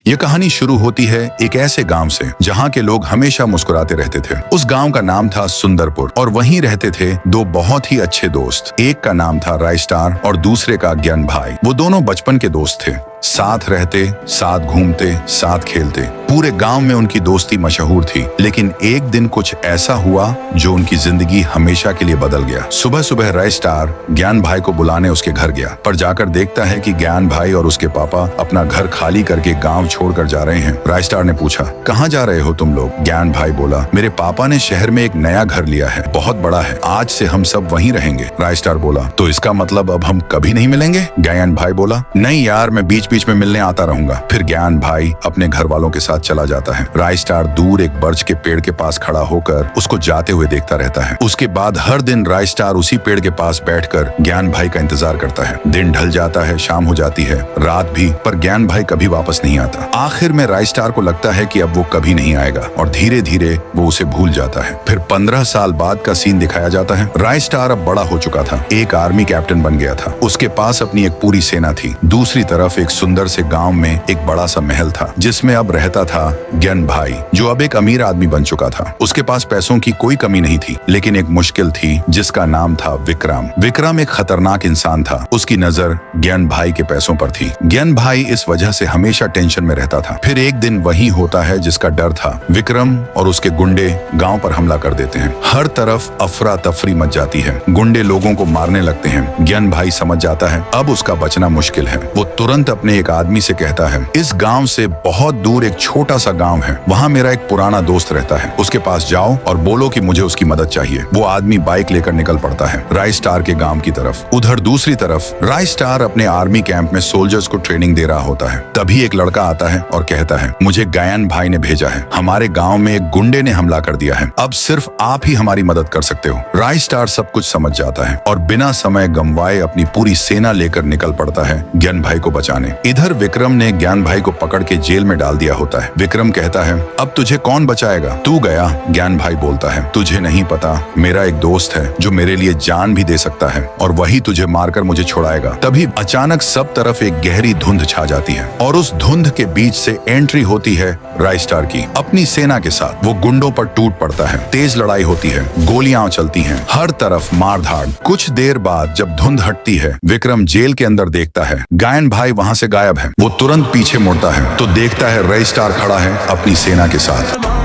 ये कहानी शुरू होती है एक ऐसे गांव से जहां के लोग हमेशा मुस्कुराते रहते थे। उस गांव का नाम था सुंदरपुर और वहीं रहते थे दो बहुत ही अच्छे दोस्त। एक का नाम था रायस्टार और दूसरे का ज्ञान भाई। वो दोनों बचपन के दोस्त थे, साथ रहते, साथ घूमते, साथ खेलते। पूरे गांव में उनकी दोस्ती मशहूर थी। लेकिन एक दिन कुछ ऐसा हुआ जो उनकी जिंदगी हमेशा के लिए बदल गया। सुबह सुबह रायस्टार ज्ञान भाई को बुलाने उसके घर गया, पर जाकर देखता है कि ज्ञान भाई और उसके पापा अपना घर खाली करके गांव छोड़कर जा रहे हैं। रायस्टार ने पूछा, कहाँ जा रहे हो तुम लोग? ज्ञान भाई बोला, मेरे पापा ने शहर में एक नया घर लिया है, बहुत बड़ा है, आज से हम सब वहीं रहेंगे। रायस्टार बोला, तो इसका मतलब अब हम कभी नहीं मिलेंगे? ज्ञान भाई बोला, नहीं यार, मैं बीच बीच में मिलने आता रहूंगा। फिर ज्ञान भाई अपने घर वालों के साथ चला जाता है। रायस्टार दूर एक बर्च के पेड़ के पास खड़ा होकर उसको जाते हुए देखता रहता है। उसके बाद हर दिन रायस्टार उसी पेड़ के पास बैठकर ज्ञान भाई का इंतजार करता है। दिन ढल जाता है, शाम हो जाती है, रात भी, पर ज्ञान भाई कभी वापस नहीं आता। आखिर में रायस्टार को लगता है कि अब वो कभी नहीं आएगा और धीरे धीरे वो उसे भूल जाता है। फिर 15 साल बाद का सीन दिखाया जाता है। रायस्टार अब बड़ा हो चुका था, एक आर्मी कैप्टन बन गया था। उसके पास अपनी एक पूरी सेना थी। दूसरी तरफ एक सुंदर से गांव में एक बड़ा सा महल था जिसमें अब रहता था ज्ञान भाई, जो अब एक अमीर आदमी बन चुका था। उसके पास पैसों की कोई कमी नहीं थी, लेकिन एक मुश्किल थी जिसका नाम था विक्रम। विक्रम एक खतरनाक इंसान था। उसकी नजर ज्ञान भाई के पैसों पर थी। ज्ञान भाई इस वजह से हमेशा टेंशन में रहता था। फिर एक दिन वही होता है जिसका डर था। विक्रम और उसके गुंडे गांव पर हमला कर देते हैं। हर तरफ अफरा तफरी मच जाती है। गुंडे लोगों को मारने लगते हैं। ज्ञान भाई समझ जाता है अब उसका बचना मुश्किल है। वो तुरंत अपने एक आदमी से कहता है, इस गांव से बहुत दूर एक छोटा सा गांव है, वहां मेरा एक पुराना दोस्त रहता है, उसके पास जाओ और बोलो कि मुझे उसकी मदद चाहिए। वो आदमी बाइक लेकर निकल पड़ता है रायस्टार के गांव की तरफ। उधर दूसरी तरफ रायस्टार अपने आर्मी कैंप में सोल्जर्स को ट्रेनिंग दे रहा होता है। तभी एक लड़का आता है और कहता है, मुझे ज्ञान भाई ने भेजा है, हमारे गाँव में एक गुंडे ने हमला कर दिया है, अब सिर्फ आप ही हमारी मदद कर सकते हो। रायस्टार सब कुछ समझ जाता है और बिना समय गंवाए अपनी पूरी सेना लेकर निकल पड़ता है ज्ञान भाई को बचाने। इधर विक्रम ने ज्ञान भाई को पकड़ के जेल में डाल दिया होता है। विक्रम कहता है, अब तुझे कौन बचाएगा? तू गया। ज्ञान भाई बोलता है, तुझे नहीं पता, मेरा एक दोस्त है जो मेरे लिए जान भी दे सकता है और वही तुझे मारकर मुझे छुड़ाएगा। तभी अचानक सब तरफ एक गहरी धुंध छा जाती है और उस धुंध के बीच से एंट्री होती है रायस्टार की। अपनी सेना के साथ वो गुंडों पर टूट पड़ता है। तेज लड़ाई होती है, गोलियां चलती हैं, हर तरफ मारधाड़। कुछ देर बाद जब धुंध हटती है, विक्रम जेल के अंदर देखता है ज्ञान भाई वहां से गायब है। वो तुरंत पीछे मुड़ता है तो देखता है रायस्टार खड़ा है अपनी सेना के साथ।